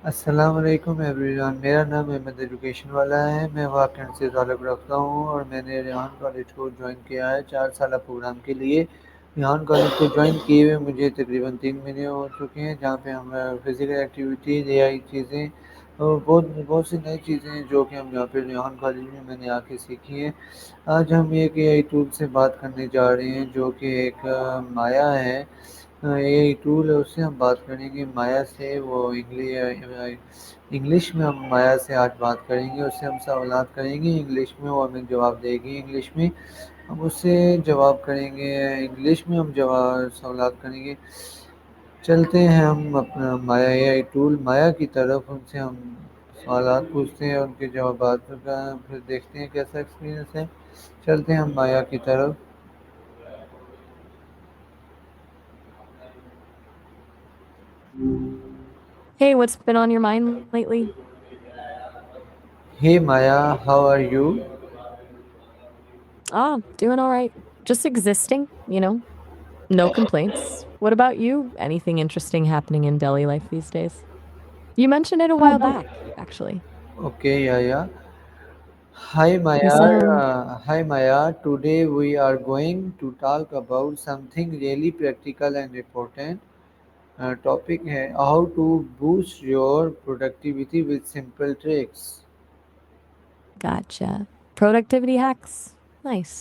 अस्सलाम वालेकुम एवरीवन। मेरा नाम अहमद एजुकेशन वाला है। मैं वाकई से ताल्लुक़ रखता हूँ और मैंने रेहान कॉलेज को ज्वाइन किया है 4 साल प्रोग्राम के लिए। रेहान कॉलेज को ज्वाइन किए हुए मुझे तकरीबन 3 महीने हो चुके हैं, जहाँ पे हम फिज़िकल एक्टिविटीज़, एआई चीज़ें और बहुत बहुत सी नई चीज़ें हैं जो कि हम यहाँ पे रेहान कॉलेज में मैंने आके सीखी हैं। आज हम एक एआई टूल से बात करने जा रहे हैं जो कि एक माया है। एआई टूल है, उससे हम बात करेंगे माया से। वो इंग्लिश में हम माया से आज बात करेंगे, उससे हम सवालात करेंगे इंग्लिश में, वो हमें जवाब देगी इंग्लिश में। हम उससे जवाब करेंगे इंग्लिश में, हम जवाब सवालात करेंगे। चलते हैं हम अपना माया एआई टूल माया की तरफ, उनसे हम सवालात पूछते हैं, उनके जवाबात का फिर देखते हैं कैसा एक्सपीरियंस है। चलते हैं हम माया की तरफ। Hey, what's been on your mind lately? Hey Maya, how are you? Doing all right. Just existing, no complaints. What about you? Anything interesting happening in Delhi life these days? You mentioned it a while back, actually. Okay, yeah, yeah. Hi You Maya. sound, Hi Maya. Today we are going to talk about something really practical and important. Topic है how to boost your productivity with simple tricks. gotcha. Productivity hacks? Nice.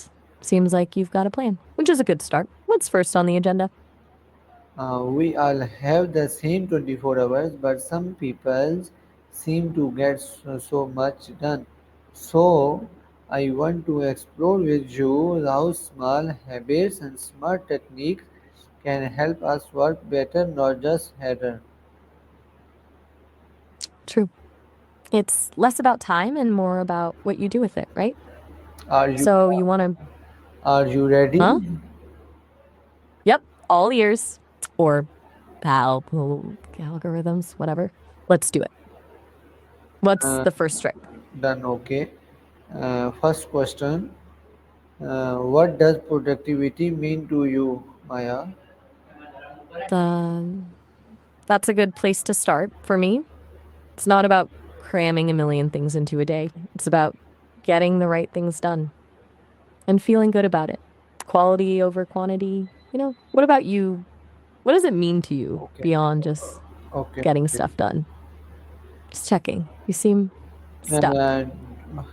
Seems like you've got a plan, which is a good start. What's first on the agenda? We all have the same 24 hours, but some people seem to get so much done. So, I want to explore with you how small habits and smart techniques can help us work better, not just harder. True. It's less about time and more about what you do with it, right? Are you So you want to, are you ready? huh? Yep, all ears. Or algorithms, whatever. Let's do it. What's Uh, the first trick? Done. Okay. First question. What does productivity mean to you, Maya? The That's a good place to start for me. It's not about cramming a million things into a day. It's about getting the right things done and feeling good about it. Quality over quantity. What about you? What does it mean to you Okay. beyond just Okay. getting Okay. stuff done? Just checking. You seem stuck. And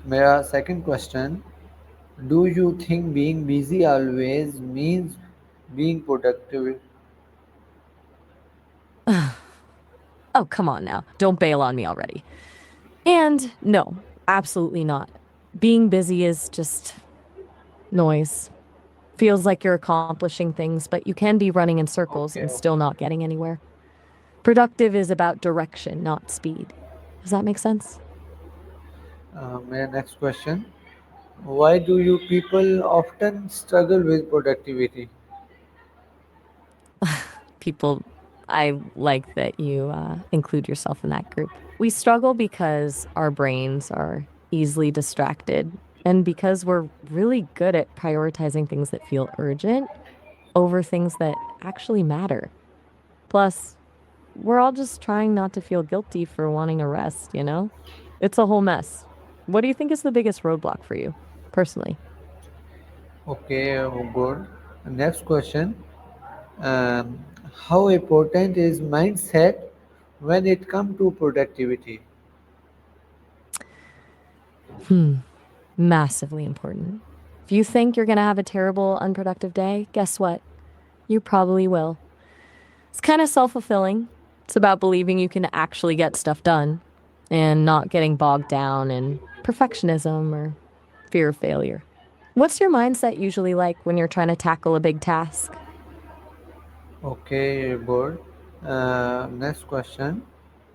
my second question, do you think being busy always means being productive? Oh, come on now. Don't bail on me already. And no, absolutely not. Being busy is just noise. Feels like you're accomplishing things, but you can be running in circles Okay, and okay. still not getting anywhere. Productive is about direction, not speed. Does that make sense? My next question, why do you people often struggle with productivity? People, I like that you include yourself in that group. We struggle because our brains are easily distracted and because we're really good at prioritizing things that feel urgent over things that actually matter. Plus, we're all just trying not to feel guilty for wanting a rest? It's a whole mess. What do you think is the biggest roadblock for you, personally? Okay, good. Next question, um, how important is mindset when it comes to productivity? Hmm, massively important. If you think you're going to have a terrible, unproductive day, guess what? You probably will. It's kind of self fulfilling. It's about believing you can actually get stuff done and not getting bogged down in perfectionism or fear of failure. What's your mindset usually like when you're trying to tackle a big task? Okay, good. Next question.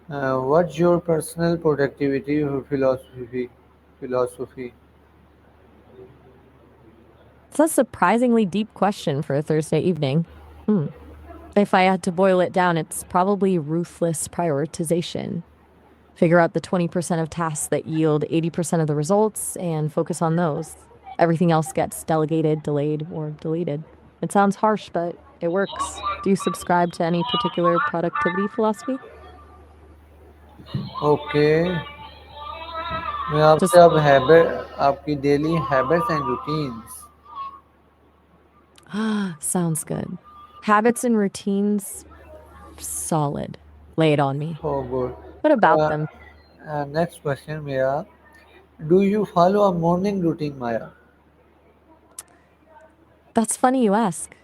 What's your personal productivity philosophy? Philosophy. It's a surprisingly deep question for a Thursday evening. Hmm. If I had to boil it down, it's probably ruthless prioritization. Figure out the 20% of tasks that yield 80% of the results and focus on those. Everything else gets delegated, delayed, or deleted. It sounds harsh, but it works. Do you subscribe to any particular productivity philosophy? Okay, मैं आपसे Just अब habit आपकी daily habits and routines. sounds good. Habits and routines, solid. Lay it on me. Oh, good. What about Uh, them? Next question, Maya. Do you follow a morning routine, Maya? That's funny you ask.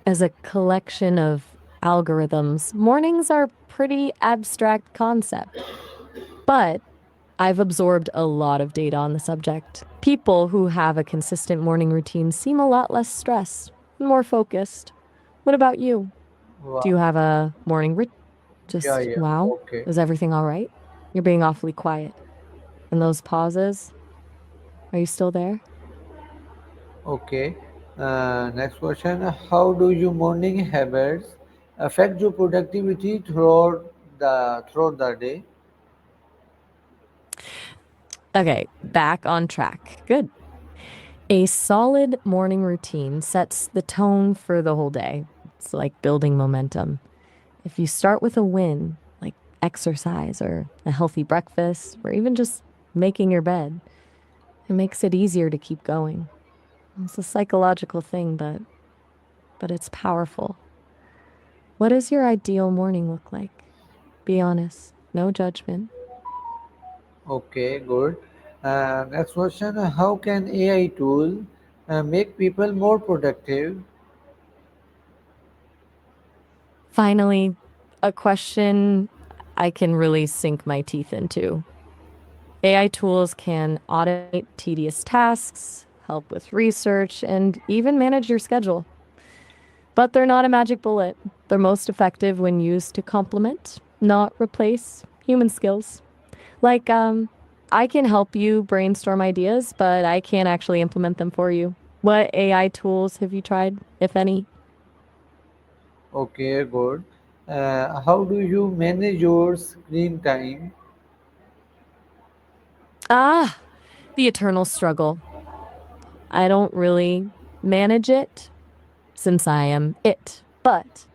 As a collection of algorithms, mornings are a pretty abstract concept. But I've absorbed a lot of data on the subject. People who have a consistent morning routine seem a lot less stressed, more focused. What about you? Do Wow. you have a morning ritual? Yeah, Just yeah. wow. Okay. Is everything all right? You're being awfully quiet. And those pauses, are you still there? Okay. Next question. How do your morning habits affect your productivity throughout the day? Okay, back on track. Good. A solid morning routine sets the tone for the whole day. It's like building momentum. If you start with a win, like exercise or a healthy breakfast, or even just making your bed, it makes it easier to keep going. It's a psychological thing, but it's powerful. What does your ideal morning look like? Be honest, no judgment. Okay, good. Next question. How can AI tool make people more productive? Finally, a question I can really sink my teeth into. AI tools can automate tedious tasks, help with research, and even manage your schedule. But they're not a magic bullet. They're most effective when used to complement, not replace human skills. Like, I can help you brainstorm ideas, but I can't actually implement them for you. What AI tools have you tried, if any? Okay, good. How do you manage your screen time? Ah, the eternal struggle. I don't really manage it since I am it. But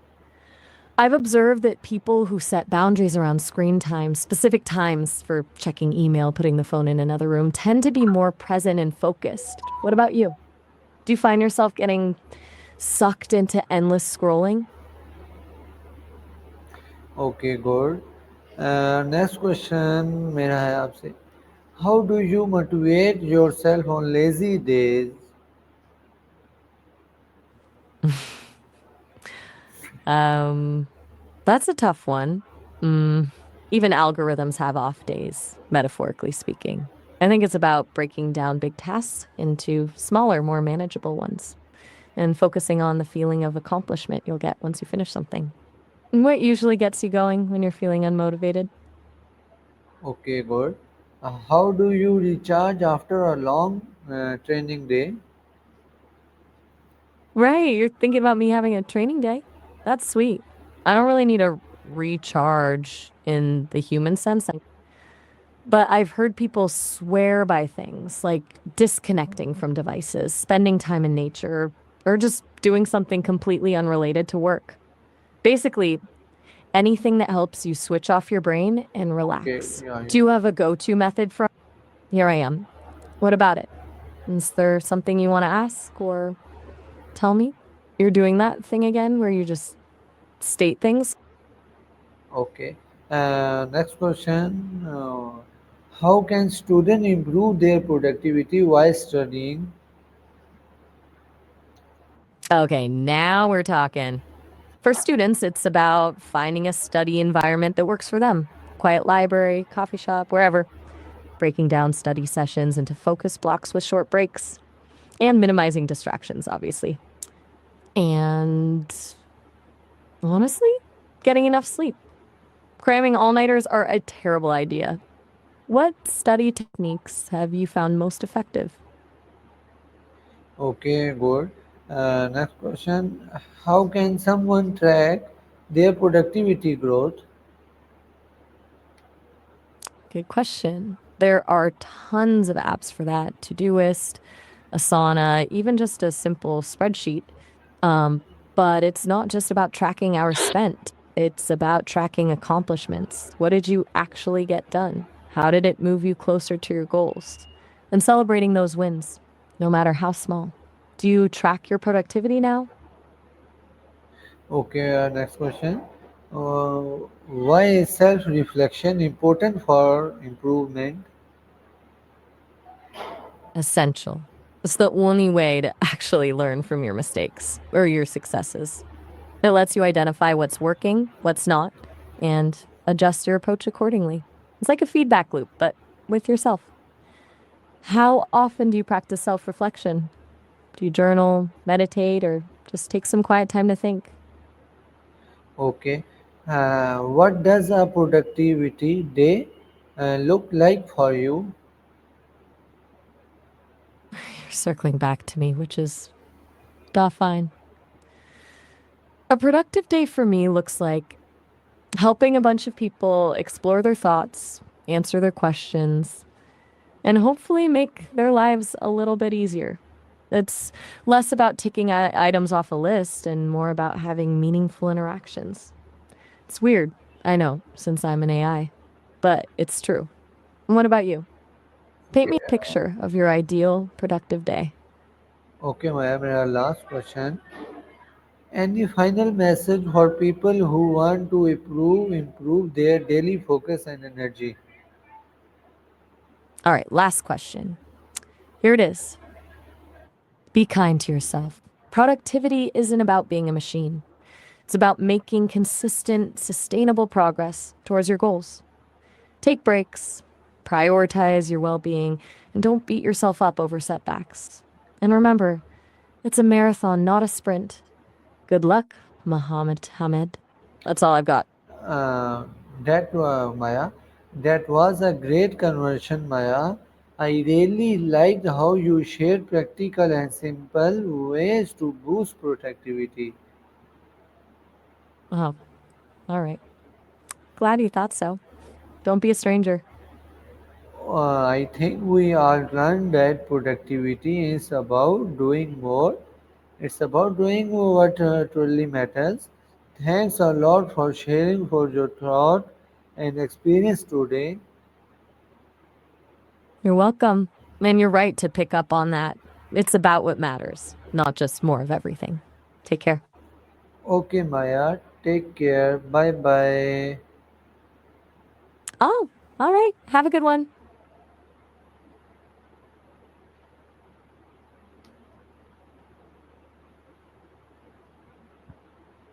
I've observed that people who set boundaries around screen time, specific times for checking email, putting the phone in another room, tend to be more present and focused. What about you? Do you find yourself getting sucked into endless scrolling? Okay, good. Next question मेरा है आपसे. How do you motivate yourself on lazy days? Um, that's a tough one. Mm, even algorithms have off days, metaphorically speaking. I think it's about breaking down big tasks into smaller, more manageable ones and focusing on the feeling of accomplishment you'll get once you finish something. What usually gets you going when you're feeling unmotivated? Okay, good. How do you recharge after a long training day? Right, you're thinking about me having a training day. That's sweet. I don't really need a recharge in the human sense, but I've heard people swear by things like disconnecting from devices, spending time in nature, or just doing something completely unrelated to work. Basically, anything that helps you switch off your brain and Okay, relax. yeah, Do yeah. you have a go-to method for? Here I am. What about it? Is there something you want to ask or tell me? You're doing that thing again where you just state things? Okay. Next question. How can students improve their productivity while studying? Okay, now we're talking. For students, it's about finding a study environment that works for them. Quiet library, coffee shop, wherever. Breaking down study sessions into focus blocks with short breaks and minimizing distractions, obviously. And honestly, getting enough sleep. Cramming all nighters are a terrible idea. What study techniques have you found most effective? Okay, good. Next question. How can someone track their productivity growth? Good question. There are tons of apps for that. Todoist, Asana, even just a simple spreadsheet. Um, but it's not just about tracking hours spent. It's about tracking accomplishments. What did you actually get done? How did it move you closer to your goals? And celebrating those wins, no matter how small. Do you track your productivity now? Okay, next question. Why is self-reflection important for improvement? Essential. It's the only way to actually learn from your mistakes or your successes. It lets you identify what's working, what's not, and adjust your approach accordingly. It's like a feedback loop, but with yourself. How often do you practice self reflection? Do you journal, meditate, or just take some quiet time to think? Okay. What does a productivity day look like for you? You're circling back to me, which is fine. A productive day for me looks like helping a bunch of people explore their thoughts, answer their questions, and hopefully make their lives a little bit easier. It's less about ticking items off a list and more about having meaningful interactions. It's weird, I know, since I'm an AI, but it's true. And what about you? Paint me a picture of your ideal productive day. Okay, Maya, my last question. Any final message for people who want to improve their daily focus and energy? All right, last question. Here it is. Be kind to yourself. Productivity isn't about being a machine. It's about making consistent, sustainable progress towards your goals. Take breaks, prioritize your well being, and don't beat yourself up over setbacks. And remember, it's a marathon, not a sprint. Good luck, Muhammad Hamed. That's all I've got. Uh, that Maya, that was a great conversation, Maya. I really liked how you shared practical and simple ways to boost productivity. Oh, all right. Glad you thought so. Don't be a stranger. I think we all learned that productivity is about doing more. It's about doing what truly matters. Thanks a lot for sharing for your thought and experience today. You're welcome. And you're right to pick up on that. It's about what matters, not just more of everything. Take care. Okay, Maya, take care. Bye bye. Oh, all right. Have a good one.